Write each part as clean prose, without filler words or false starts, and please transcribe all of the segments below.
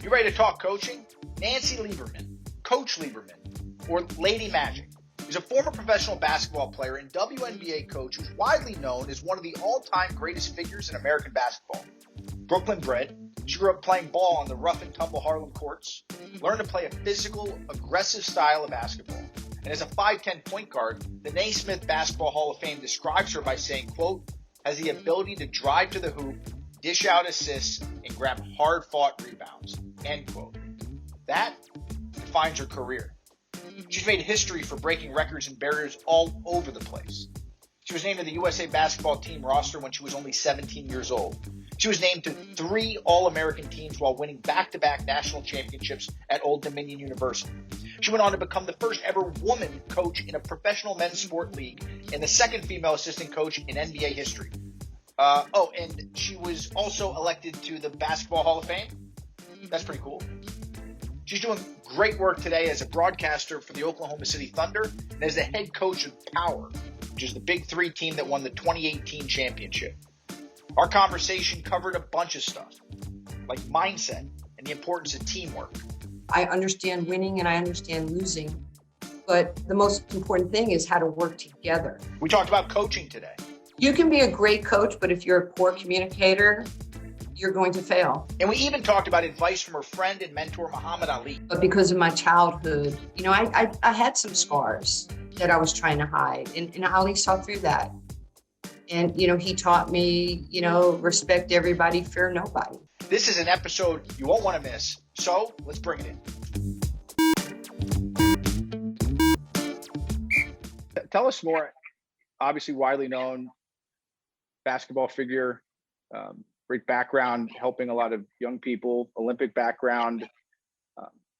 You ready to talk coaching? Nancy Lieberman, Coach Lieberman, or Lady Magic, is a former professional basketball player and WNBA coach who's widely known as one of the all-time greatest figures in American basketball. Brooklyn bred, she grew up playing ball on the rough and tumble Harlem courts, learned to play a physical, aggressive style of basketball, and as a 5'10 point guard, the Naismith Basketball Hall of Fame describes her by saying, quote, has the ability to drive to the hoop, dish out assists, and grab hard-fought rebounds, end quote. That defines her career. She's made history for breaking records and barriers all over the place. She was named to the USA basketball team roster when she was only 17 years old. She was named to 3 All-American teams while winning back-to-back national championships at Old Dominion University. She went on to become the first ever woman coach in a professional men's sport league and the second female assistant coach in NBA history. And she was also elected to the Basketball Hall of Fame. That's pretty cool. She's doing great work today as a broadcaster for the Oklahoma City Thunder and as the head coach of Power, which is the Big Three team that won the 2018 championship. Our conversation covered a bunch of stuff, like mindset and the importance of teamwork. I understand winning and I understand losing, but the most important thing is how to work together. We talked about coaching today. You can be a great coach, but if you're a poor communicator, you're going to fail. And we even talked about advice from her friend and mentor, Muhammed Ali. But because of my childhood, I had some scars that I was trying to hide, and Ali saw through that. And, he taught me, respect everybody, fear nobody. This is an episode you won't want to miss. So let's bring it in. Tell us more. Obviously widely known basketball figure, great background, helping a lot of young people, Olympic background.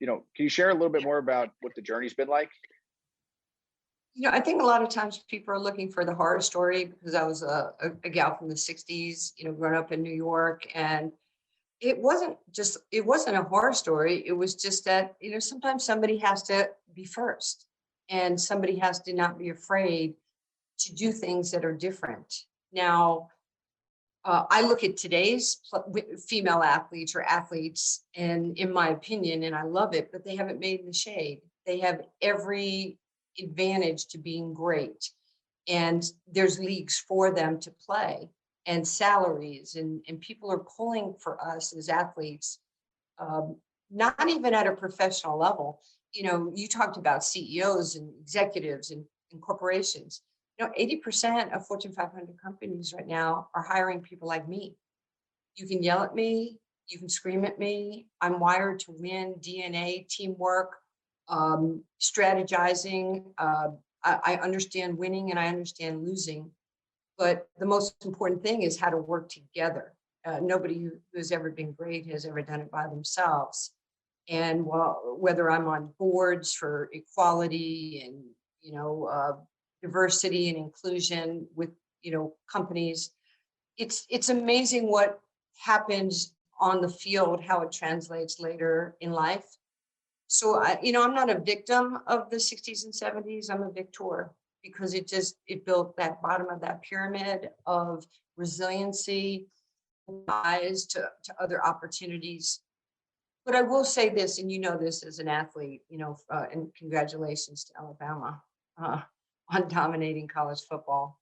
Can you share a little bit more about what the journey's been like? I think a lot of times people are looking for the horror story because I was a gal from the 60s, growing up in New York. And it wasn't a horror story. It was just that, sometimes somebody has to be first and somebody has to not be afraid to do things that are different. Now, I look at today's female athletes or athletes, and in my opinion, and I love it, but they haven't made the shade. They have every advantage to being great. And there's leagues for them to play and salaries, and people are pulling for us as athletes, not even at a professional level. You talked about CEOs and executives and corporations. 80% of Fortune 500 companies right now are hiring people like me. You can yell at me, you can scream at me. I'm wired to win, DNA, teamwork, strategizing. I understand winning and I understand losing. But the most important thing is how to work together. Nobody who has ever been great has ever done it by themselves. And whether I'm on boards for equality and, diversity and inclusion with, companies, it's amazing what happens on the field, how it translates later in life. So, I'm not a victim of the 60s and 70s. I'm a victor because it built that bottom of that pyramid of resiliency, eyes to other opportunities. But I will say this, and this as an athlete, and congratulations to Alabama on dominating college football.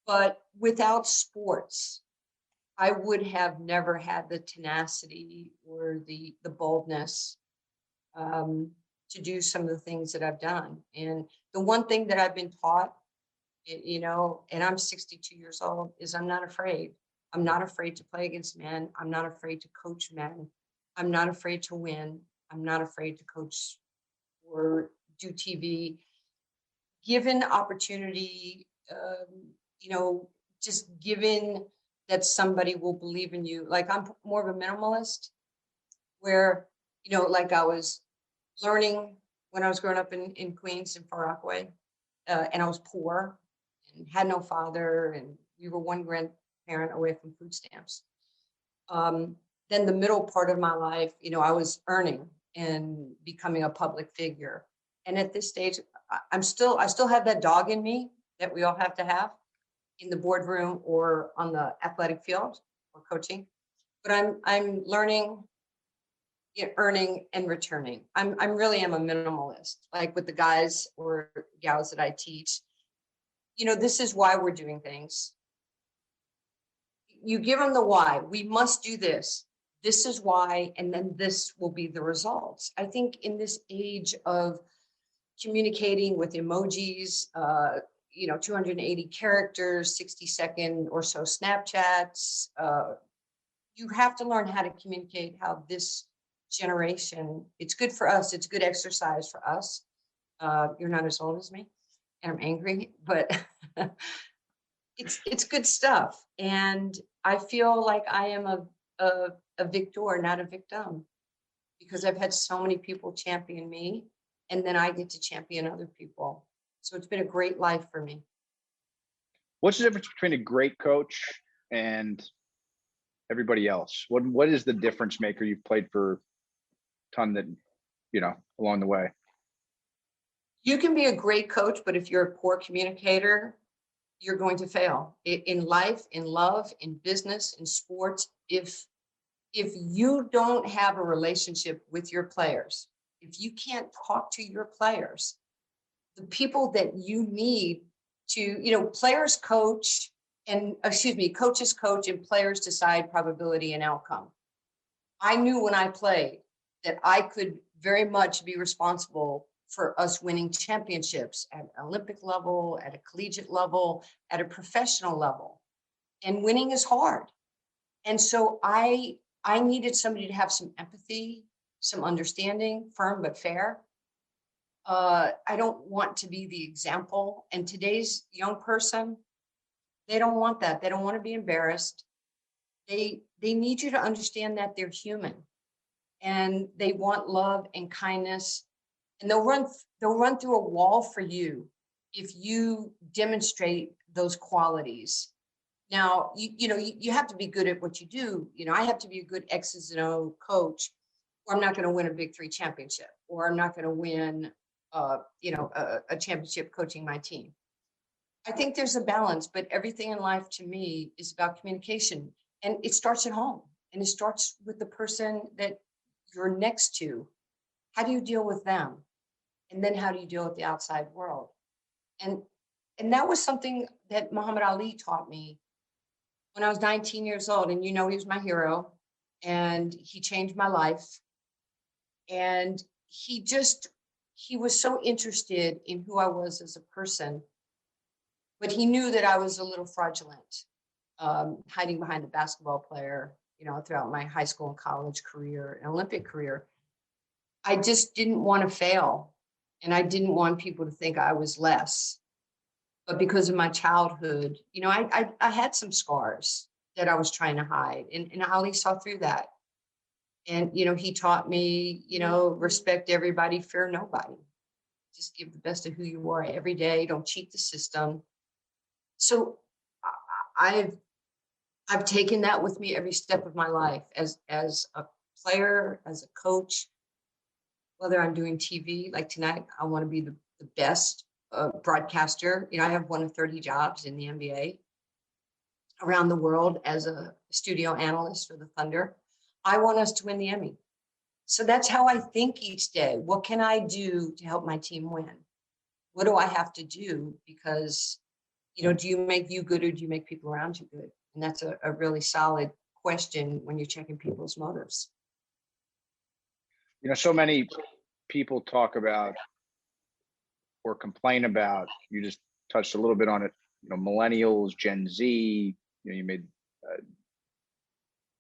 But without sports, I would have never had the tenacity or the boldness to do some of the things that I've done. And the one thing that I've been taught, and I'm 62 years old, is I'm not afraid. I'm not afraid to play against men. I'm not afraid to coach men. I'm not afraid to win. I'm not afraid to coach or do TV. Given opportunity, just given that somebody will believe in you. Like, I'm more of a minimalist where, like I was learning when I was growing up in Queens in Far Rockaway, and I was poor and had no father, and we were one grandparent away from food stamps. Then the middle part of my life, I was earning and becoming a public figure. And at this stage, I still have that dog in me that we all have to have in the boardroom or on the athletic field or coaching. But I'm learning earning and returning. I'm really am a minimalist, like with the guys or gals that I teach. This is why we're doing things. You give them the why. We must do this. This is why, and then this will be the results. I think in this age of communicating with emojis, 280 characters, 60-second or so Snapchats, you have to learn how to communicate how this generation, it's good for us. It's good exercise for us. You're not as old as me and I'm angry, but it's good stuff. And I feel like I am a victor, not a victim, because I've had so many people champion me, and then I get to champion other people. So it's been a great life for me. What's the difference between a great coach and everybody else? What is the difference maker? You've played for a ton that, along the way. You can be a great coach, but if you're a poor communicator, you're going to fail in life, in love, in business, in sports. If you don't have a relationship with your players, if you can't talk to your players, the people that you need to, players coach and coaches coach and players decide probability and outcome. I knew when I played that I could very much be responsible for us winning championships at Olympic level, at a collegiate level, at a professional level. And winning is hard. And so I needed somebody to have some empathy, some understanding, firm but fair. I don't want to be the example. And today's young person, they don't want that. They don't want to be embarrassed. They need you to understand that they're human and they want love and kindness. And they'll run through a wall for you if you demonstrate those qualities. Now, you have to be good at what you do. I have to be a good X's and O coach, or I'm not going to win a Big Three championship, or I'm not going to win, a championship coaching my team. I think there's a balance, but everything in life to me is about communication, and it starts at home, and it starts with the person that you're next to. How do you deal with them? And then how do you deal with the outside world? And that was something that Muhammad Ali taught me when I was 19 years old. And he was my hero, and he changed my life. And he was so interested in who I was as a person, but he knew that I was a little fraudulent, hiding behind a basketball player, throughout my high school and college career and Olympic career. I just didn't want to fail. And I didn't want people to think I was less. But because of my childhood, I had some scars that I was trying to hide. And Ali saw through that. And, he taught me, respect everybody, fear nobody. Just give the best of who you are every day. Don't cheat the system. So I've taken that with me every step of my life as a player, as a coach. Whether I'm doing TV, like tonight, I want to be the best broadcaster. I have one of 30 jobs in the NBA around the world as a studio analyst for the Thunder. I want us to win the Emmy. So that's how I think each day. What can I do to help my team win? What do I have to do? Because, do you make you good or do you make people around you good? And that's a really solid question when you're checking people's motives. So many people talk about or complain about, you just touched a little bit on it, millennials, Gen Z, you made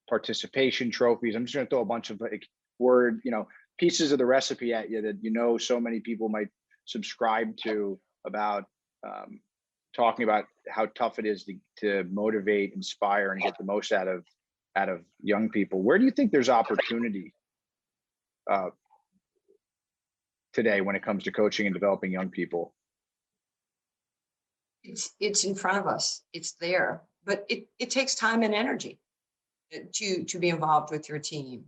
participation trophies. I'm just going to throw a bunch of pieces of the recipe at you that, so many people might subscribe to about talking about how tough it is to motivate, inspire, and get the most out of young people. Where do you think there's opportunity today when it comes to coaching and developing young people? It's in front of us. It's there, but it takes time and energy to be involved with your team.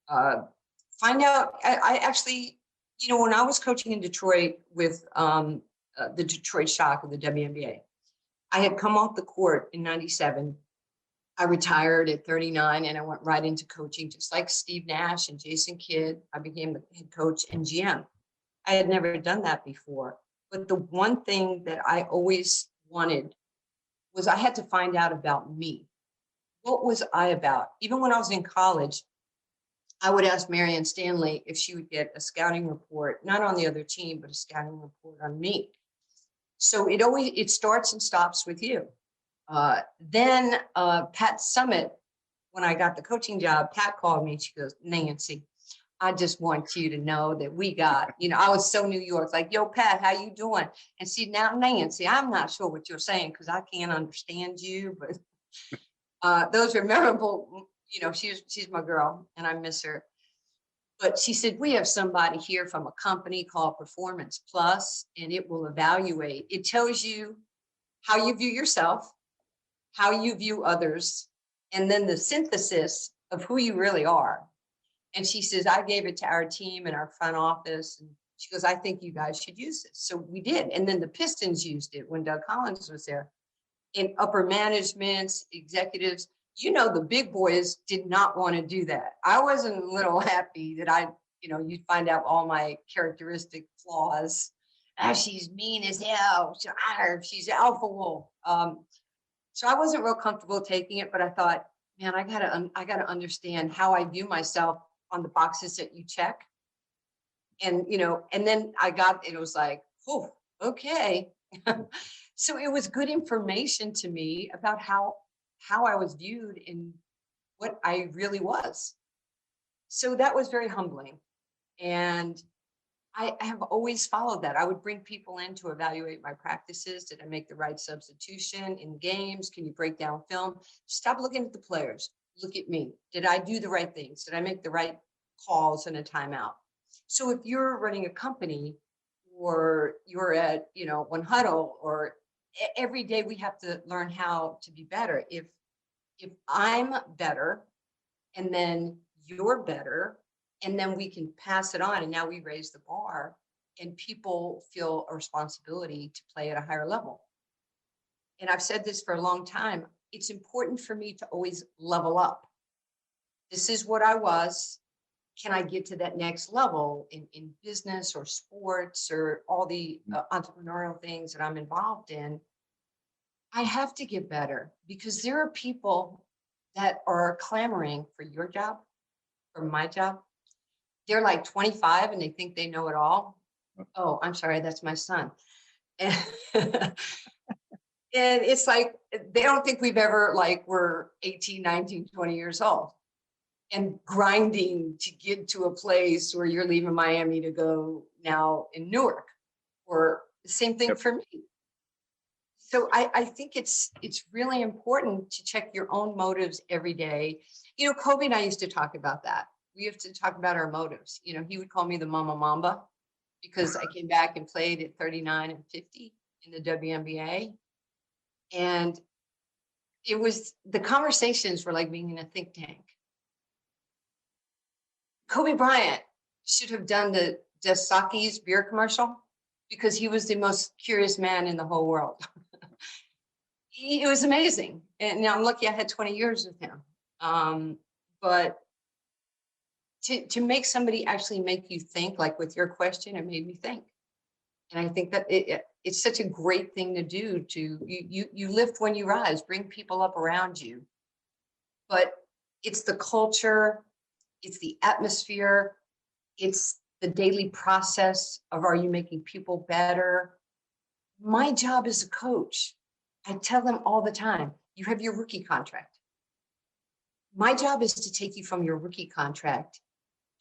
Find out. I actually, when I was coaching in Detroit with the Detroit Shock of the WNBA, I had come off the court in '97, I retired at 39 and I went right into coaching, just like Steve Nash and Jason Kidd. I became the head coach and GM. I had never done that before. But the one thing that I always wanted was I had to find out about me. What was I about? Even when I was in college, I would ask Marianne Stanley if she would get a scouting report, not on the other team, but a scouting report on me. So it starts and stops with you. Then Pat Summit, when I got the coaching job, Pat called me and she goes, Nancy, I just want you to know that we got, I was so New York, like, yo, Pat, how you doing? And see, now, Nancy, I'm not sure what you're saying because I can't understand you, but those are memorable. She's my girl and I miss her. But she said, we have somebody here from a company called Performance Plus, and it will evaluate. It tells you how you view yourself, how you view others, and then the synthesis of who you really are. And she says, I gave it to our team in our front office. And she goes, I think you guys should use this. So we did. And then the Pistons used it when Doug Collins was there. In upper managements, executives, the big boys did not want to do that. I wasn't a little happy that you'd find out all my characteristic flaws. She's mean as hell. She's alpha wolf. So I wasn't real comfortable taking it, but I thought, man, I gotta understand how I view myself on the boxes that you check. And, and then it was like, oh, okay. So it was good information to me about how I was viewed and what I really was. So that was very humbling. And I have always followed that. I would bring people in to evaluate my practices. Did I make the right substitution in games? Can you break down film? Stop looking at the players. Look at me. Did I do the right things? Did I make the right calls in a timeout? So if you're running a company or you're at, One Huddle, or every day we have to learn how to be better. If I'm better and then you're better, and then we can pass it on. And now we raise the bar and people feel a responsibility to play at a higher level. And I've said this for a long time. It's important for me to always level up. This is what I was. Can I get to that next level in business or sports or all the entrepreneurial things that I'm involved in? I have to get better because there are people that are clamoring for your job, for my job. They're like 25 and they think they know it all. Oh, I'm sorry, that's my son. And, and it's like, they don't think we've ever we're 18, 19, 20 years old and grinding to get to a place where you're leaving Miami to go now in Newark, or the same thing for me. So I think it's really important to check your own motives every day. Kobe and I used to talk about that. We have to talk about our motives. He would call me the Mama Mamba because I came back and played at 39 and 50 in the WNBA. And the conversations were like being in a think tank. Kobe Bryant should have done the Dos Saki's beer commercial because he was the most curious man in the whole world. It was amazing. And now I'm lucky I had 20 years with him. But to make somebody actually make you think, like with your question, it made me think. And I think that it's such a great thing to do. You lift when you rise, bring people up around you. But it's the culture, it's the atmosphere, it's the daily process of, are you making people better? My job as a coach, I tell them all the time, you have your rookie contract. My job is to take you from your rookie contract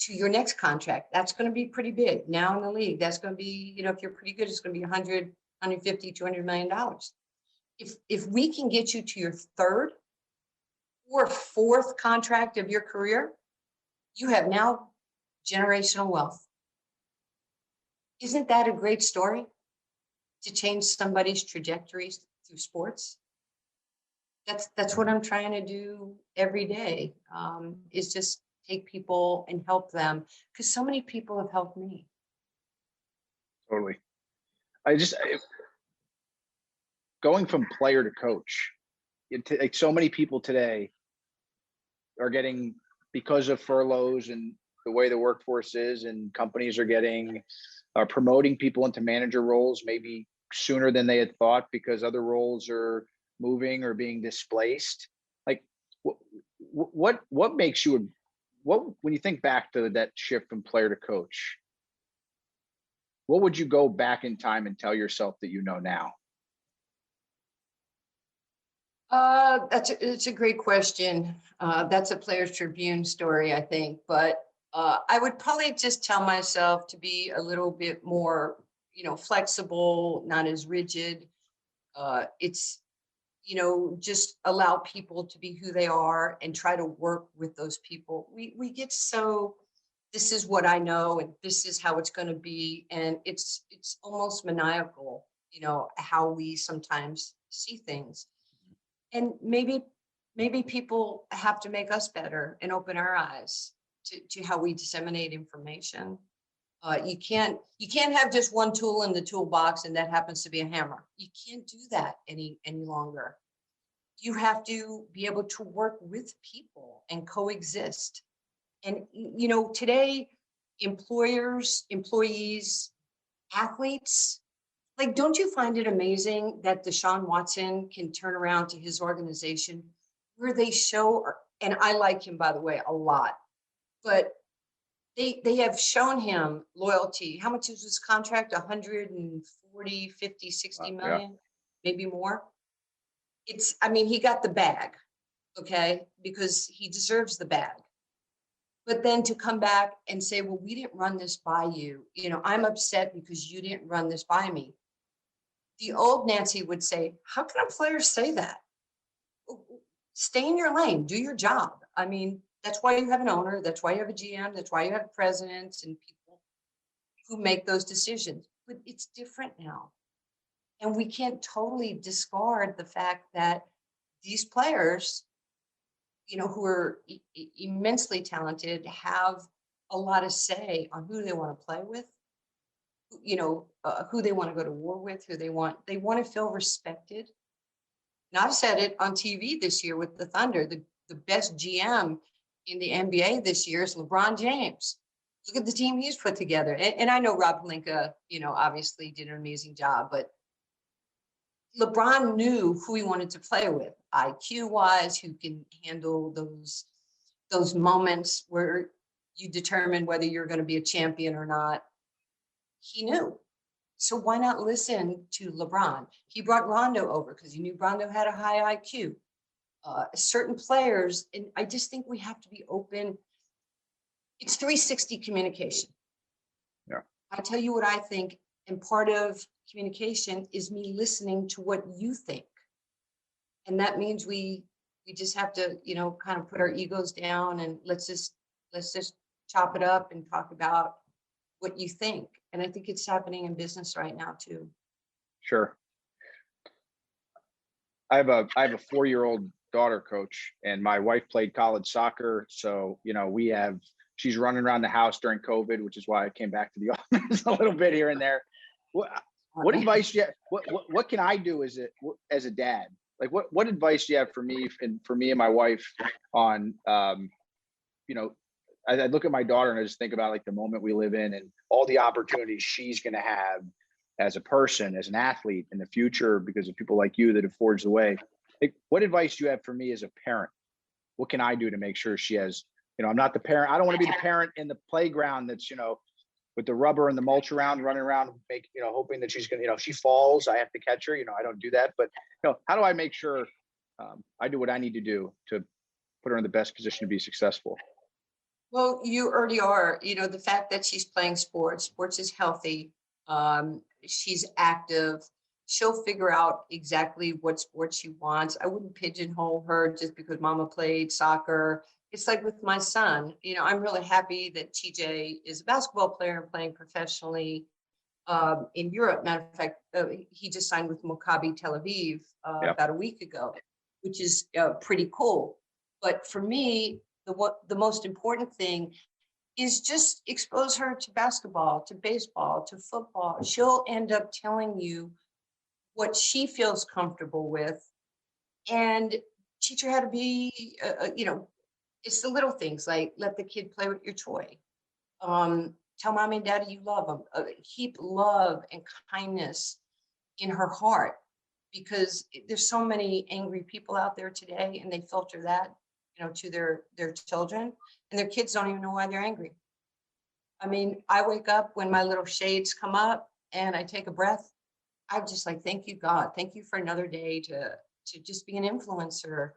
to your next contract. That's going to be pretty big now in the league. That's going to be, if you're pretty good, it's going to be 100, 150, $200 million. If we can get you to your third or fourth contract of your career, you have now generational wealth. Isn't that a great story to change somebody's trajectories through sports? That's what I'm trying to do every day, is just take people and help them, because so many people have helped me. Totally. Going from player to coach like so many people today are getting, because of furloughs and the way the workforce is, and companies are promoting people into manager roles maybe sooner than they had thought because other roles are moving or being displaced. Like, what makes you, when you think back to that shift from player to coach, what would you go back in time and tell yourself that you know now? It's a great question. That's a Players Tribune story, I think. But I would probably just tell myself to be a little bit more, flexible, not as rigid. It's, just allow people to be who they are and try to work with those people. We get so, this is what I know and this is how it's going to be, and it's almost maniacal, how we sometimes see things. And maybe people have to make us better and open our eyes to how we disseminate information. You can't have just one tool in the toolbox and that happens to be a hammer. You can't do that any longer. You have to be able to work with people and coexist. And today, employers, employees, athletes, like, don't you find it amazing that Deshaun Watson can turn around to his organization where they show, and I like him, by the way, a lot, but they have shown him loyalty. How much is his contract? 140, 50, 60 million, maybe more. He got the bag, okay, because he deserves the bag. But then to come back and say, well, we didn't run this by you. I'm upset because you didn't run this by me. The old Nancy would say, how can a player say that? Stay in your lane, do your job. That's why you have an owner. That's why you have a GM. That's why you have presidents and people who make those decisions. But it's different now. And we can't totally discard the fact that these players, who are immensely talented, have a lot of say on who they want to play with, who they want to go to war with, they want to feel respected. And I've said it on TV this year with the Thunder, the best GM in the NBA this year is LeBron James. Look at the team he's put together. And I know Rob Pelinka, obviously did an amazing job, but LeBron knew who he wanted to play with, IQ wise, who can handle those moments where you determine whether you're going to be a champion or not. He knew. So why not listen to LeBron? He brought Rondo over because he knew Rondo had a high IQ. Certain players, and I just think we have to be open. It's 360 communication. Yeah. I tell you what I think, and part of communication is me listening to what you think. And that means we just have to, kind of put our egos down and let's just chop it up and talk about what you think. And I think it's happening in business right now too. Sure. I have a 4-year-old daughter, Coach, and my wife played college soccer. So, she's running around the house during COVID, which is why I came back to the office a little bit here and there. What advice do you have? What can I do as a dad? Like, what advice do you have for me and my wife on, I look at my daughter and I just think about like the moment we live in and all the opportunities she's going to have as a person, as an athlete in the future, because of people like you that have forged the way. Like, what advice do you have for me as a parent? What can I do to make sure she has, I'm not the parent. I don't want to be the parent in the playground that's, with the rubber and the mulch around, running around, hoping that she's going to, she falls, I have to catch her. I don't do that. But, how do I make sure I do what I need to do to put her in the best position to be successful? Well, you already are, the fact that she's playing sports is healthy. She's active. She'll figure out exactly what sport she wants. I wouldn't pigeonhole her just because mama played soccer. It's like with my son, I'm really happy that TJ is a basketball player and playing professionally in Europe. Matter of fact, he just signed with Maccabi Tel Aviv about a week ago, which is pretty cool. But for me, the most important thing is just expose her to basketball, to baseball, to football. She'll end up telling you what she feels comfortable with. and teach her how to be, it's the little things like let the kid play with your toy. Tell mommy and daddy you love them. Keep love and kindness in her heart, because there's so many angry people out there today, and they filter that, to their children, and their kids don't even know why they're angry. I mean, I wake up when my little shades come up and I take a breath. I'm just like, thank you, God. Thank you for another day to just be an influencer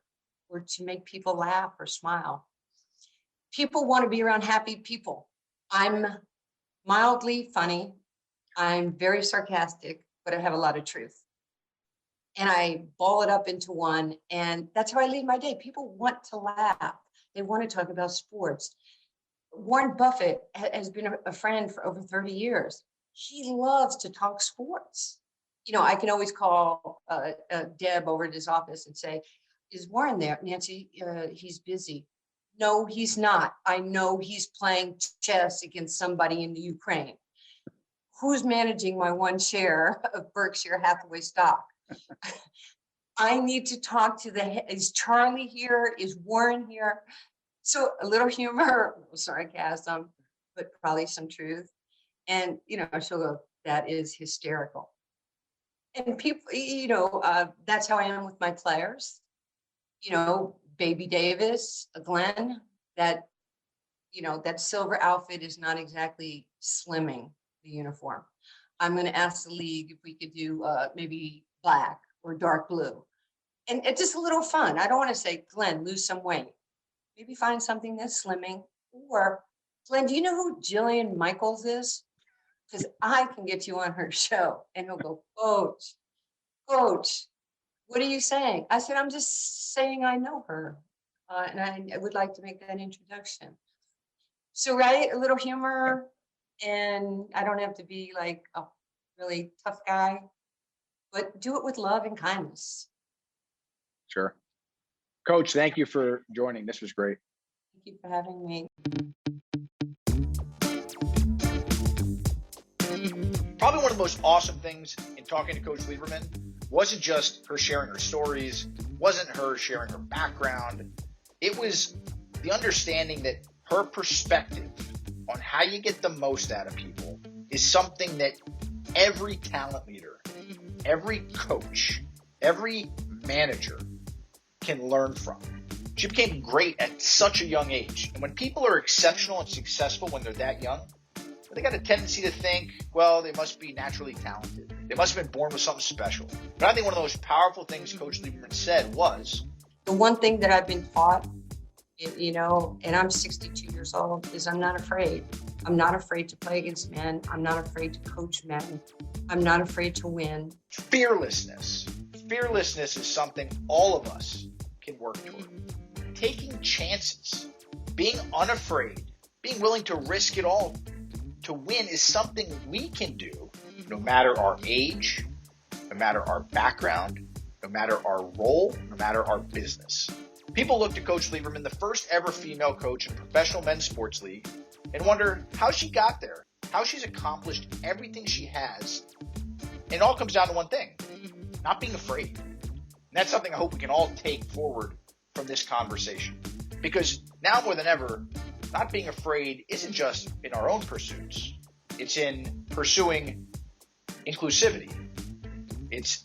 or to make people laugh or smile. People want to be around happy people. I'm mildly funny. I'm very sarcastic, but I have a lot of truth. And I ball it up into one. And that's how I lead my day. People want to laugh. They want to talk about sports. Warren Buffett has been a friend for over 30 years. He loves to talk sports. I can always call Deb over at his office and say, is Warren there? Nancy, he's busy. No, he's not. I know he's playing chess against somebody in the Ukraine. Who's managing my one share of Berkshire Hathaway stock? I need to talk to is Charlie here? Is Warren here? So a little humor, a little sarcasm, but probably some truth. And, she'll go, that is hysterical. And people, that's how I am with my players. Baby Davis, Glenn, that silver outfit is not exactly slimming the uniform. I'm going to ask the league if we could do maybe black or dark blue. And it's just a little fun. I don't want to say, Glenn, lose some weight. Maybe find something that's slimming. Or, Glenn, do you know who Jillian Michaels is? Because I can get you on her show. And he'll go, Coach, what are you saying? I said, I'm just saying I know her. And I would like to make that introduction. So, right, a little humor. And I don't have to be like a really tough guy, but do it with love and kindness. Sure. Coach, thank you for joining. This was great. Thank you for having me. Probably one of the most awesome things in talking to Coach Lieberman wasn't just her sharing her stories, wasn't her sharing her background. It was the understanding that her perspective on how you get the most out of people is something that every talent leader, every coach, every manager can learn from. She became great at such a young age. And when people are exceptional and successful when they're that young, they got a tendency to think, well, they must be naturally talented. They must have been born with something special. But I think one of the most powerful things Coach Lieberman said was, the one thing that I've been taught, and I'm 62 years old, is I'm not afraid. I'm not afraid to play against men. I'm not afraid to coach men. I'm not afraid to win. Fearlessness. Fearlessness is something all of us can work toward. Taking chances, being unafraid, being willing to risk it all to win is something we can do no matter our age, no matter our background, no matter our role, no matter our business. People look to Coach Lieberman, the first ever female coach in professional men's sports league, and wonder how she got there, how she's accomplished everything she has. And it all comes down to one thing, not being afraid. And that's something I hope we can all take forward from this conversation. Because now more than ever, not being afraid isn't just in our own pursuits. It's in pursuing inclusivity. It's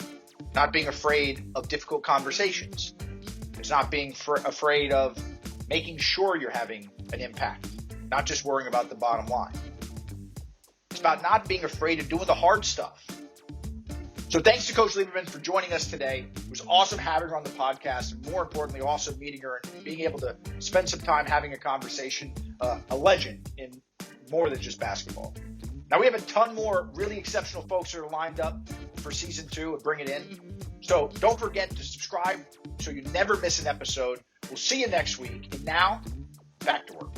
not being afraid of difficult conversations. It's not being afraid of making sure you're having an impact, not just worrying about the bottom line. It's about not being afraid of doing the hard stuff. So thanks to Coach Lieberman for joining us today. It was awesome having her on the podcast, and more importantly, also meeting her and being able to spend some time having a conversation, a legend in more than just basketball. Now, we have a ton more really exceptional folks that are lined up for season 2 of Bring It In. So don't forget to subscribe so you never miss an episode. We'll see you next week. And now, back to work.